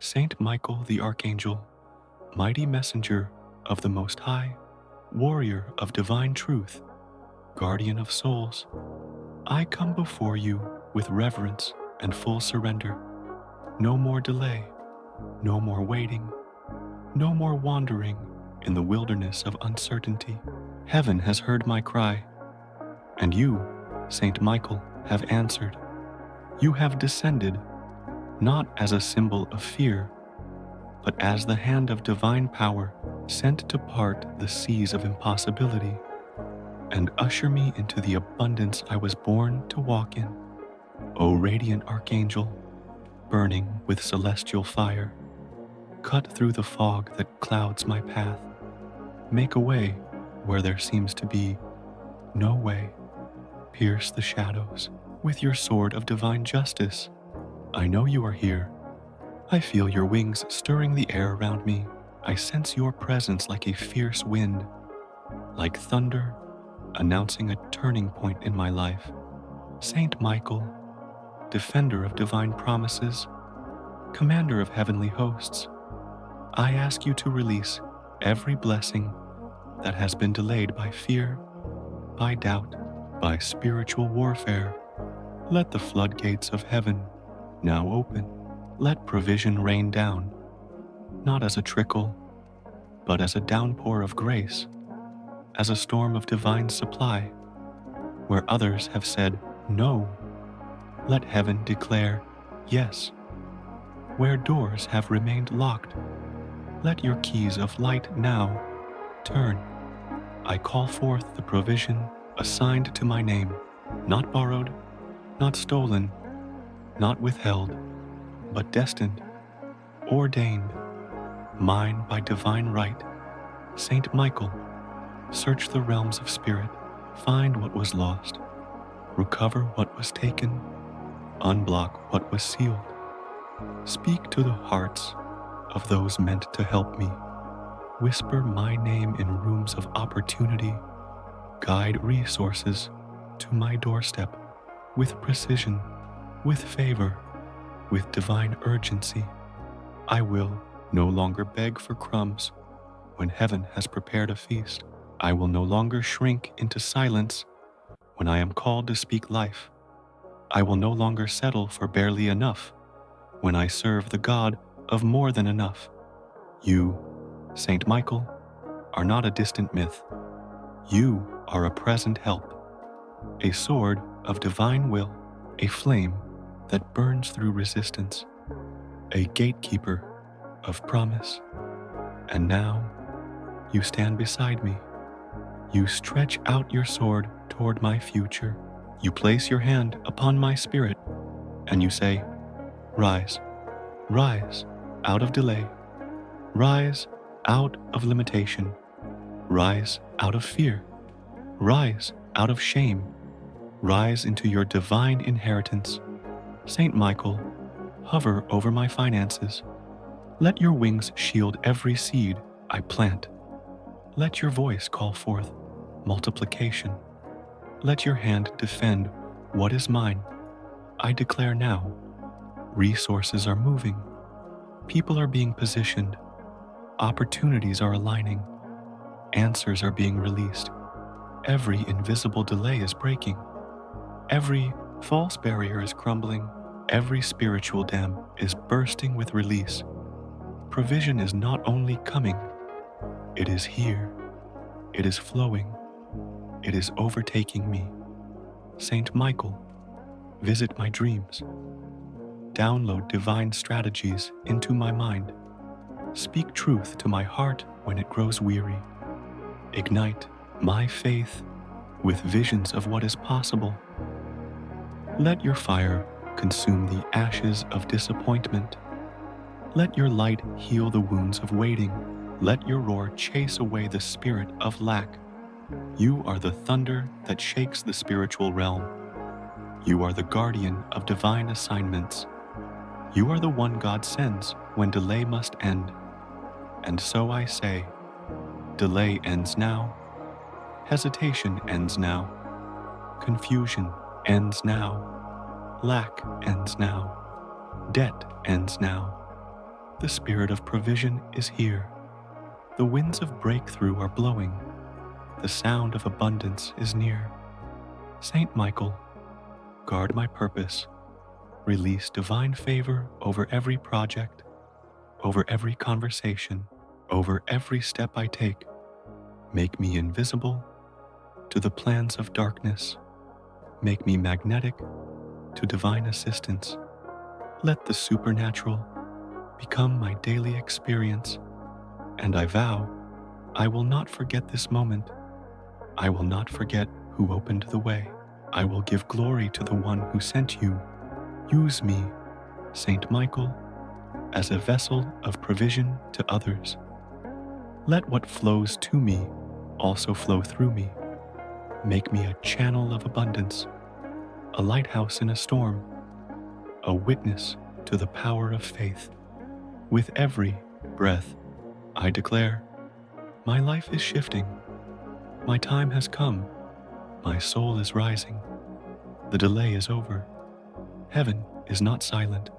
Saint Michael the Archangel, mighty messenger of the Most High, warrior of divine truth, guardian of souls, I come before you with reverence and full surrender. No more delay, no more waiting, no more wandering in the wilderness of uncertainty. Heaven has heard my cry, and you, Saint Michael, have answered. You have descended, not as a symbol of fear, but as the hand of divine power sent to part the seas of impossibility and usher me into the abundance I was born to walk in. O radiant Archangel, burning with celestial fire, cut through the fog that clouds my path. Make a way where there seems to be no way. Pierce the shadows with your sword of divine justice. I know you are here. I feel your wings stirring the air around me. I sense your presence like a fierce wind, like thunder, announcing a turning point in my life. Saint Michael, defender of divine promises, commander of heavenly hosts, I ask you to release every blessing that has been delayed by fear, by doubt, by spiritual warfare. Let the floodgates of heaven now open. Let provision rain down, not as a trickle, but as a downpour of grace, as a storm of divine supply. Where others have said no, let heaven declare yes. Where doors have remained locked, let your keys of light now turn. I call forth the provision assigned to my name, not borrowed, not stolen, not withheld, but destined, ordained, mine by divine right. Saint Michael, search the realms of spirit, find what was lost, recover what was taken, unblock what was sealed. Speak to the hearts of those meant to help me. Whisper my name in rooms of opportunity. Guide resources to my doorstep with precision, with favor, with divine urgency. I will no longer beg for crumbs when heaven has prepared a feast. I will no longer shrink into silence when I am called to speak life. I will no longer settle for barely enough when I serve the God of more than enough. You, Saint Michael, are not a distant myth. You are a present help, a sword of divine will, a flame that burns through resistance, a gatekeeper of promise. And now you stand beside me. You stretch out your sword toward my future. You place your hand upon my spirit, and you say, rise, rise out of delay, rise out of limitation, rise out of fear, rise out of shame, rise into your divine inheritance. Saint Michael, hover over my finances. Let your wings shield every seed I plant. Let your voice call forth multiplication. Let your hand defend what is mine. I declare now, resources are moving. People are being positioned. Opportunities are aligning. Answers are being released. Every invisible delay is breaking. Every false barrier is crumbling. Every spiritual dam is bursting with release. Provision is not only coming, it is here. It is flowing. It is overtaking me. Saint Michael, visit my dreams. Download divine strategies into my mind. Speak truth to my heart when it grows weary. Ignite my faith with visions of what is possible. Let your fire consume the ashes of disappointment. Let your light heal the wounds of waiting. Let your roar chase away the spirit of lack. You are the thunder that shakes the spiritual realm. You are the guardian of divine assignments. You are the one God sends when delay must end. And so I say, delay ends now. Hesitation ends now. Confusion ends now. Lack ends now. Debt ends now. The spirit of provision is here. The winds of breakthrough are blowing. The sound of abundance is near. Saint Michael, guard my purpose. Release divine favor over every project, over every conversation, over every step I take. Make me invisible to the plans of darkness. Make me magnetic to divine assistance. Let the supernatural become my daily experience, and I vow I will not forget this moment. I will not forget who opened the way. I will give glory to the one who sent you. Use me, Saint Michael, as a vessel of provision to others. Let what flows to me also flow through me. Make me a channel of abundance, a lighthouse in a storm, a witness to the power of faith. With every breath, I declare, my life is shifting. My time has come. My soul is rising. The delay is over. Heaven is not silent.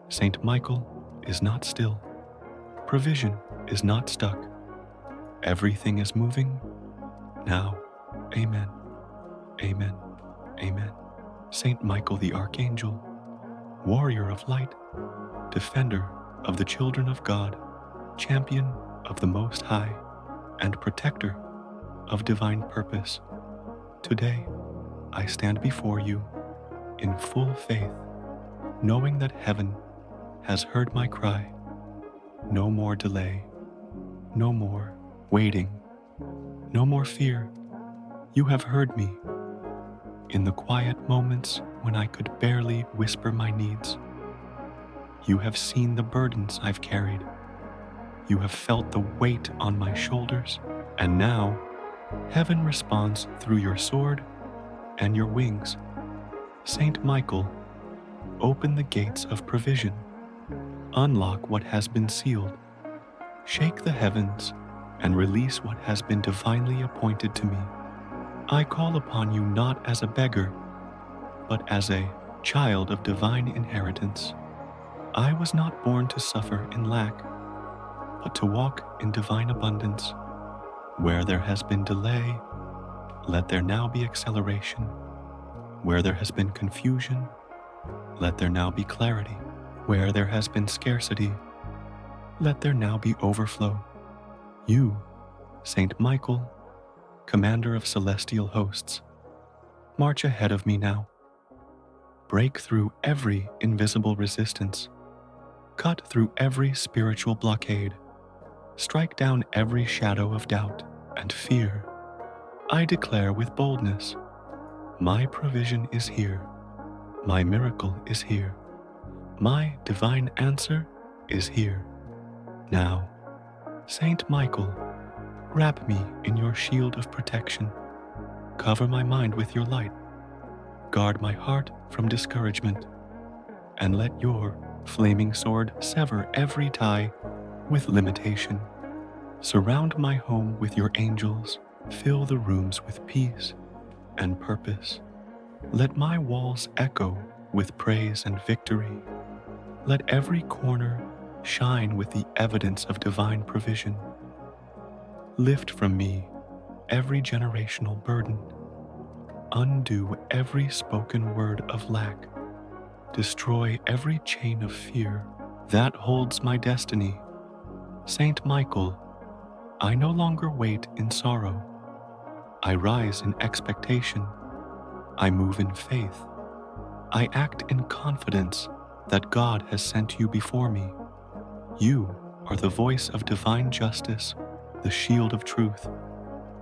Saint Michael is not still. Provision is not stuck. Everything is moving. Now, amen, amen, amen. Saint Michael the Archangel, warrior of light, defender of the children of God, champion of the Most High, and protector of divine purpose. Today, I stand before you in full faith, knowing that heaven has heard my cry. No more delay, no more waiting, no more fear. You have heard me in the quiet moments when I could barely whisper my needs. You have seen the burdens I've carried. You have felt the weight on my shoulders, and now heaven responds through your sword and your wings. Saint Michael, open the gates of provision. Unlock what has been sealed. Shake the heavens and release what has been divinely appointed to me. I call upon you not as a beggar, but as a child of divine inheritance. I was not born to suffer in lack, but to walk in divine abundance. Where there has been delay, let there now be acceleration. Where there has been confusion, let there now be clarity. Where there has been scarcity, let there now be overflow. You, Saint Michael, commander of celestial hosts, march ahead of me now. Break through every invisible resistance. Cut through every spiritual blockade. Strike down every shadow of doubt and fear. I declare with boldness, my provision is here. My miracle is here. My divine answer is here. Now, Saint Michael, wrap me in your shield of protection. Cover my mind with your light. Guard my heart from discouragement. And let your flaming sword sever every tie with limitation. Surround my home with your angels. Fill the rooms with peace and purpose. Let my walls echo with praise and victory. Let every corner shine with the evidence of divine provision. Lift from me every generational burden. Undo every spoken word of lack. Destroy every chain of fear that holds my destiny. Saint Michael, I no longer wait in sorrow. I rise in expectation. I move in faith. I act in confidence that God has sent you before me. You are the voice of divine justice, the shield of truth,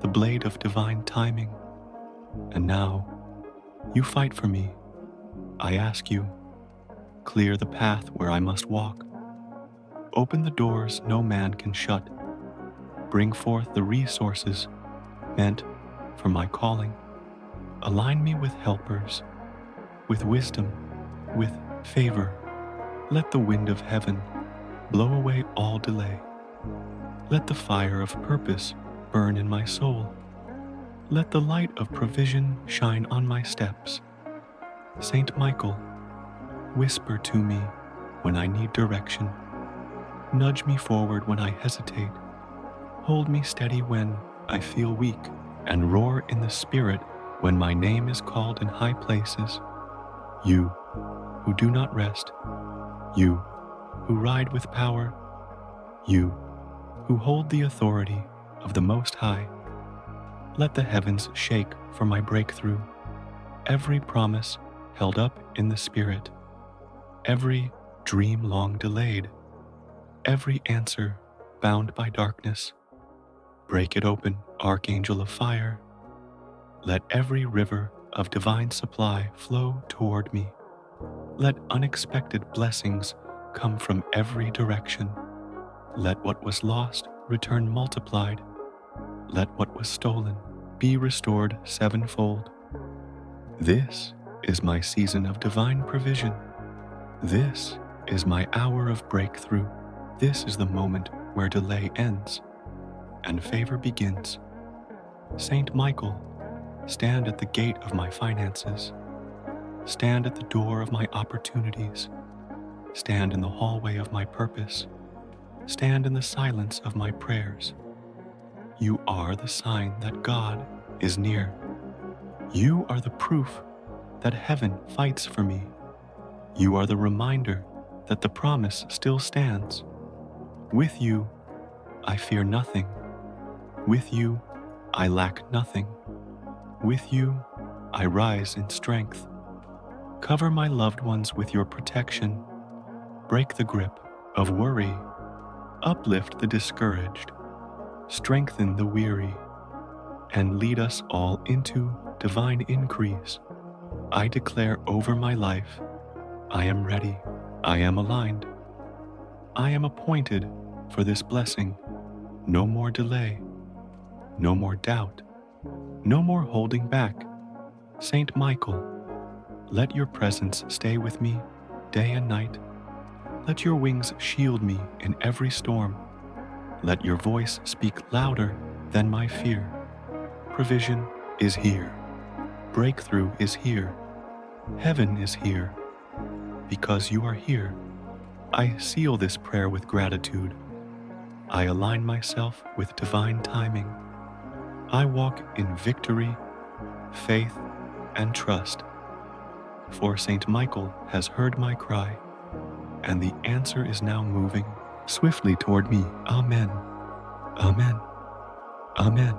the blade of divine timing. And now, you fight for me. I ask you, clear the path where I must walk. Open the doors no man can shut. Bring forth the resources meant for my calling. Align me with helpers, with wisdom, with favor. Let the wind of heaven blow away all delay. Let the fire of purpose burn in my soul. Let the light of provision shine on my steps. Saint Michael, whisper to me when I need direction. Nudge me forward when I hesitate. Hold me steady when I feel weak, and roar in the spirit when my name is called in high places. You who do not rest, you who ride with power, you who hold the authority of the Most High, let the heavens shake for my breakthrough. Every promise held up in the spirit, every dream long delayed, every answer bound by darkness. Break it open, Archangel of Fire. Let every river of divine supply flow toward me. Let unexpected blessings come from every direction. Let what was lost return multiplied. Let what was stolen be restored sevenfold. This is my season of divine provision. This is my hour of breakthrough. This is the moment where delay ends and favor begins. Saint Michael, stand at the gate of my finances. Stand at the door of my opportunities. Stand in the hallway of my purpose. Stand in the silence of my prayers. You are the sign that God is near. You are the proof that heaven fights for me. You are the reminder that the promise still stands. With you, I fear nothing. With you, I lack nothing. With you, I rise in strength. Cover my loved ones with your protection. Break the grip of worry. Uplift the discouraged. Strengthen the weary. And lead us all into divine increase. I declare over my life, I am ready. I am aligned. I am appointed for this blessing. No more delay. No more doubt. No more holding back. Saint Michael, let your presence stay with me day and night. Let your wings shield me in every storm. Let your voice speak louder than my fear. Provision is here. Breakthrough is here. Heaven is here. Because you are here, I seal this prayer with gratitude. I align myself with divine timing. I walk in victory, faith, and trust. For Saint Michael has heard my cry, and the answer is now moving swiftly toward me. Amen. Amen. Amen.